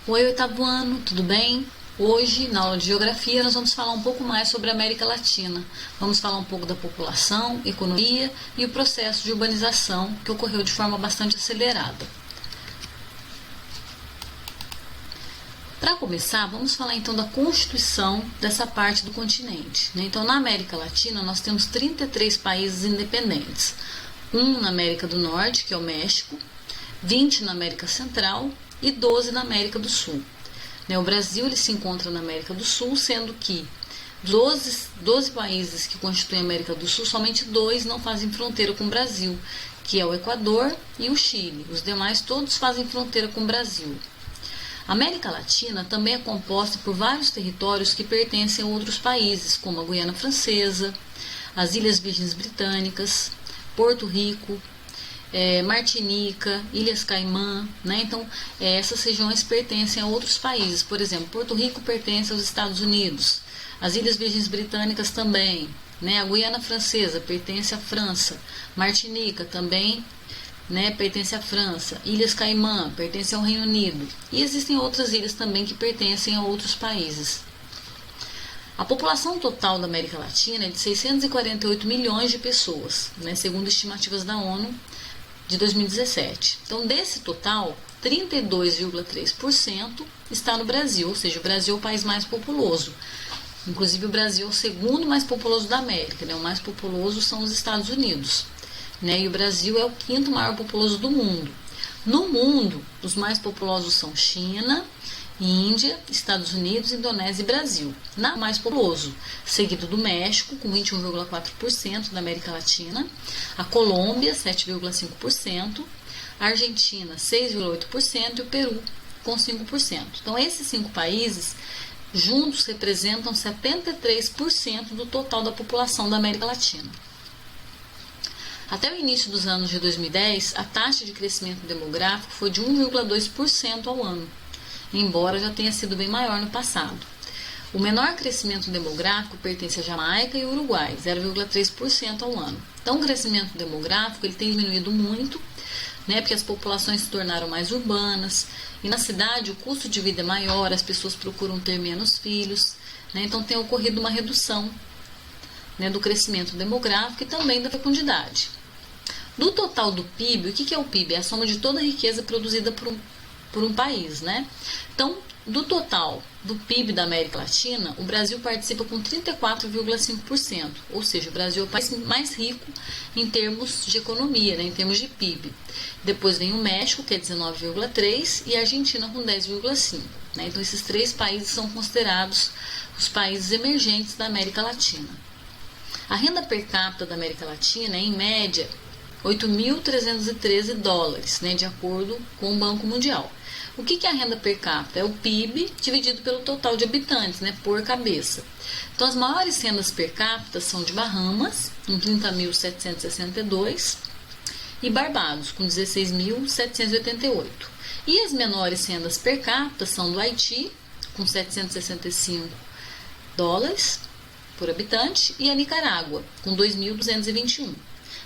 Oi, oitavo ano, tudo bem? Hoje, na aula de Geografia, nós vamos falar um pouco mais sobre a América Latina. Vamos falar um pouco da população, economia e o processo de urbanização que ocorreu de forma bastante acelerada. Para começar, vamos falar então da constituição dessa parte do continente. Então, na América Latina, nós temos 33 países independentes. Um na América do Norte, que é o México, 20 na América Central e 12 na América do Sul. O Brasil ele se encontra na América do Sul, sendo que 12 países que constituem a América do Sul, somente 2 não fazem fronteira com o Brasil, que é o Equador e o Chile. Os demais todos fazem fronteira com o Brasil. A América Latina também é composta por vários territórios que pertencem a outros países, como a Guiana Francesa, as Ilhas Virgens Britânicas, Porto Rico, Martinica, Ilhas Caimã, Então, essas regiões pertencem a outros países. Por exemplo, Porto Rico pertence aos Estados Unidos, as Ilhas Virgens Britânicas também, A Guiana Francesa pertence à França, Martinica também, pertence à França, Ilhas Caimã pertence ao Reino Unido, e existem outras ilhas também que pertencem a outros países. A população total da América Latina é de 648 milhões de pessoas, segundo estimativas da ONU, de 2017. Então, desse total, 32,3% está no Brasil, ou seja, o Brasil é o país mais populoso. Inclusive, o Brasil é o segundo mais populoso da América, O mais populoso são os Estados Unidos, E o Brasil é o quinto maior populoso do mundo. No mundo, os mais populosos são China, Índia, Estados Unidos, Indonésia e Brasil. O mais populoso, seguido do México, com 21,4% da América Latina, a Colômbia, 7,5%, a Argentina, 6,8% e o Peru, com 5%. Então, esses 5 países juntos representam 73% do total da população da América Latina. Até o início dos anos de 2010, a taxa de crescimento demográfico foi de 1,2% ao ano, embora já tenha sido bem maior no passado. O menor crescimento demográfico pertence à Jamaica e ao Uruguai, 0,3% ao ano. Então, o crescimento demográfico ele tem diminuído muito, porque as populações se tornaram mais urbanas, e na cidade o custo de vida é maior, as pessoas procuram ter menos filhos, então tem ocorrido uma redução do crescimento demográfico e também da fecundidade. Do total do PIB, o que é o PIB? É a soma de toda a riqueza produzida por um país, Então, do total do PIB da América Latina, o Brasil participa com 34,5%, ou seja, o Brasil é o país mais rico em termos de economia, em termos de PIB. Depois vem o México, que é 19,3%, e a Argentina com 10,5%. Então, esses 3 países são considerados os países emergentes da América Latina. A renda per capita da América Latina é, em média, 8.313 dólares, de acordo com o Banco Mundial. O que é a renda per capita? É o PIB dividido pelo total de habitantes, por cabeça. Então, as maiores rendas per capita são de Bahamas, com 30.762, e Barbados, com 16.788. E as menores rendas per capita são do Haiti, com 765 dólares por habitante, e a Nicarágua, com 2.221.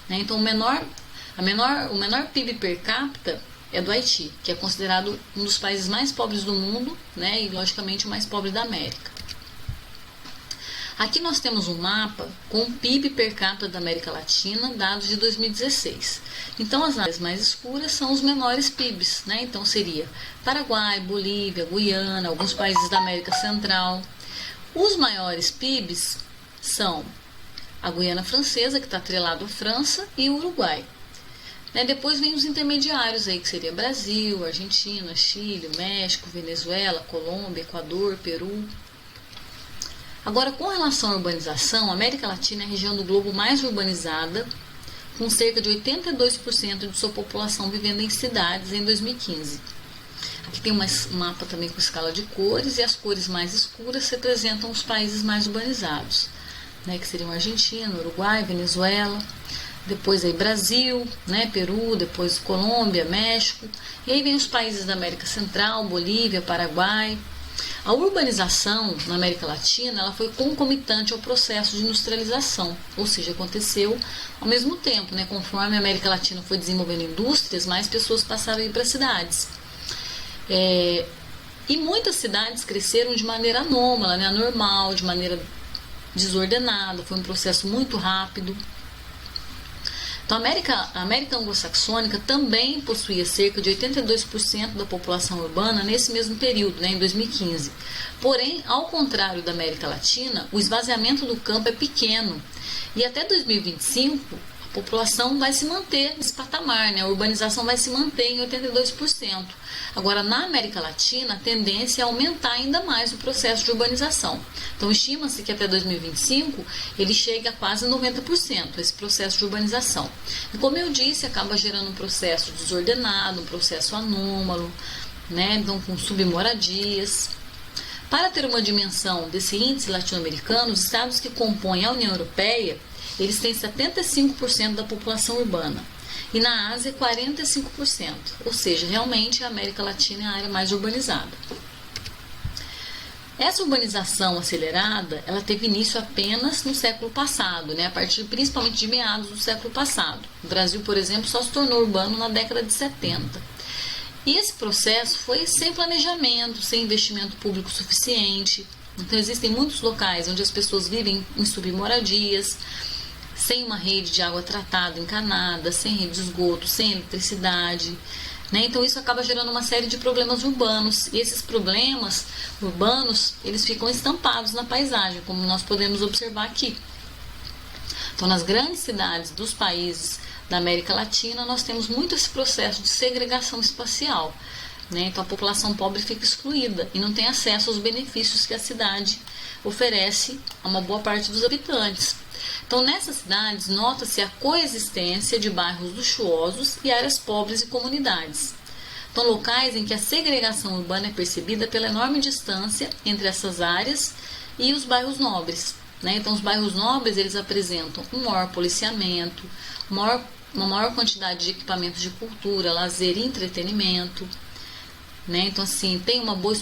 Então, o menor PIB per capita é do Haiti, que é considerado um dos países mais pobres do mundo, e logicamente o mais pobre da América. Aqui nós temos um mapa com o PIB per capita da América Latina, dados de 2016. Então, as áreas mais escuras são os menores PIBs, Então, seria Paraguai, Bolívia, Guiana, alguns países da América Central. Os maiores PIBs são a Guiana Francesa, que está atrelado à França, e o Uruguai. Depois vem os intermediários, que seria Brasil, Argentina, Chile, México, Venezuela, Colômbia, Equador, Peru. Agora, com relação à urbanização, a América Latina é a região do globo mais urbanizada, com cerca de 82% de sua população vivendo em cidades em 2015. Aqui tem um mapa também com escala de cores, e as cores mais escuras representam os países mais urbanizados, que seriam Argentina, Uruguai, Venezuela, depois aí Brasil, Peru, depois Colômbia, México, e aí vem os países da América Central, Bolívia, Paraguai. A urbanização na América Latina ela foi concomitante ao processo de industrialização, ou seja, aconteceu ao mesmo tempo, conforme a América Latina foi desenvolvendo indústrias, mais pessoas passaram a ir para cidades. E muitas cidades cresceram de maneira anômala, né, anormal, de maneira desordenada, foi um processo muito rápido. Então, a América anglo-saxônica também possuía cerca de 82% da população urbana nesse mesmo período, né, em 2015. Porém, ao contrário da América Latina, o esvaziamento do campo é pequeno e até 2025 a população vai se manter nesse patamar, né, a urbanização vai se manter em 82%. Agora, na América Latina, a tendência é aumentar ainda mais o processo de urbanização. Então, estima-se que até 2025 ele chegue a quase 90%, esse processo de urbanização. E como eu disse, acaba gerando um processo desordenado, um processo anômalo, né? Então, com submoradias. Para ter uma dimensão desse índice latino-americano, os estados que compõem a União Europeia, eles têm 75% da população urbana. E na Ásia, 45%. Ou seja, realmente a América Latina é a área mais urbanizada. Essa urbanização acelerada, ela teve início apenas no século passado, né, a partir principalmente de meados do século passado. O Brasil, por exemplo, só se tornou urbano na década de 70. E esse processo foi sem planejamento, sem investimento público suficiente. Então, existem muitos locais onde as pessoas vivem em submoradias, sem uma rede de água tratada, encanada, sem rede de esgoto, sem eletricidade, né? Então isso acaba gerando uma série de problemas urbanos, e esses problemas urbanos, eles ficam estampados na paisagem, como nós podemos observar aqui. Então, nas grandes cidades dos países da América Latina, nós temos muito esse processo de segregação espacial, né? Então a população pobre fica excluída e não tem acesso aos benefícios que a cidade oferece a uma boa parte dos habitantes. Então, nessas cidades, nota-se a coexistência de bairros luxuosos e áreas pobres e comunidades. Então, locais em que a segregação urbana é percebida pela enorme distância entre essas áreas e os bairros nobres, né? Então, os bairros nobres, eles apresentam um maior policiamento, uma maior quantidade de equipamentos de cultura, lazer e entretenimento, né? Então, assim, tem uma boa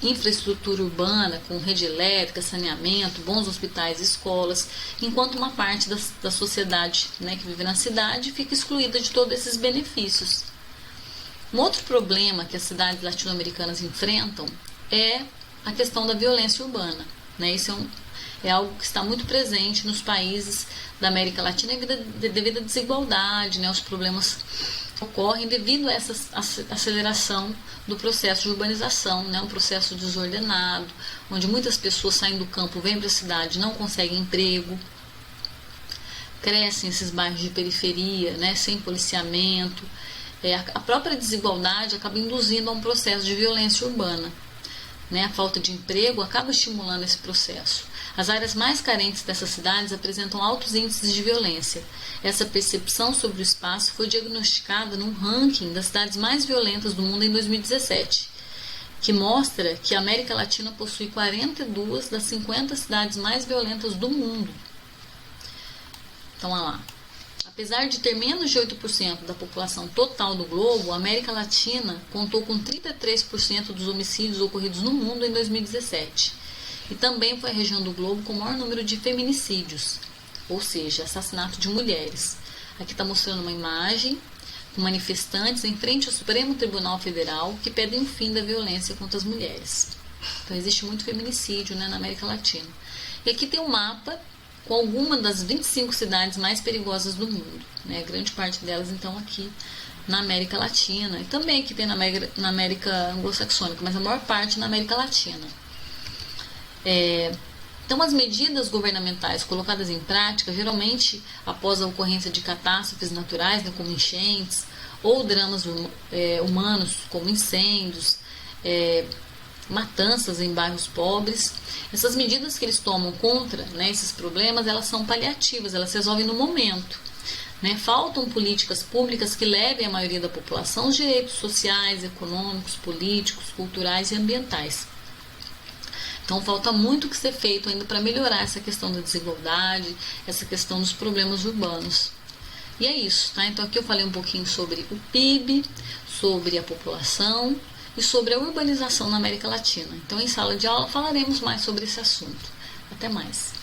infraestrutura urbana, com rede elétrica, saneamento, bons hospitais e escolas, enquanto uma parte da sociedade, né, que vive na cidade fica excluída de todos esses benefícios. Um outro problema que as cidades latino-americanas enfrentam é a questão da violência urbana, né? Isso é algo que está muito presente nos países da América Latina devido à desigualdade, né? Os problemas ocorrem devido a essa aceleração do processo de urbanização, né? Um processo desordenado, onde muitas pessoas saem do campo, vêm para a cidade, não conseguem emprego, crescem esses bairros de periferia, né? Sem policiamento. A própria desigualdade acaba induzindo a um processo de violência urbana, né? A falta de emprego acaba estimulando esse processo. As áreas mais carentes dessas cidades apresentam altos índices de violência. Essa percepção sobre o espaço foi diagnosticada num ranking das cidades mais violentas do mundo em 2017, que mostra que a América Latina possui 42 das 50 cidades mais violentas do mundo. Então, olha lá. Apesar de ter menos de 8% da população total do globo, a América Latina contou com 33% dos homicídios ocorridos no mundo em 2017. E também foi a região do globo com o maior número de feminicídios, ou seja, assassinato de mulheres. Aqui está mostrando uma imagem com manifestantes em frente ao Supremo Tribunal Federal que pedem o fim da violência contra as mulheres. Então existe muito feminicídio, né, na América Latina. E aqui tem um mapa com algumas das 25 cidades mais perigosas do mundo, né? Grande parte delas, então, aqui na América Latina. E também aqui tem na América anglo-saxônica, mas a maior parte na América Latina. Então, as medidas governamentais colocadas em prática, geralmente após a ocorrência de catástrofes naturais, né, como enchentes, ou dramas humanos, como incêndios, matanças em bairros pobres, essas medidas que eles tomam contra, né, esses problemas, elas são paliativas, elas se resolvem no momento, né? Faltam políticas públicas que levem a maioria da população aos direitos sociais, econômicos, políticos, culturais e ambientais. Então, falta muito que ser feito ainda para melhorar essa questão da desigualdade, essa questão dos problemas urbanos. E é isso, tá? Então, aqui eu falei um pouquinho sobre o PIB, sobre a população e sobre a urbanização na América Latina. Então, em sala de aula falaremos mais sobre esse assunto. Até mais!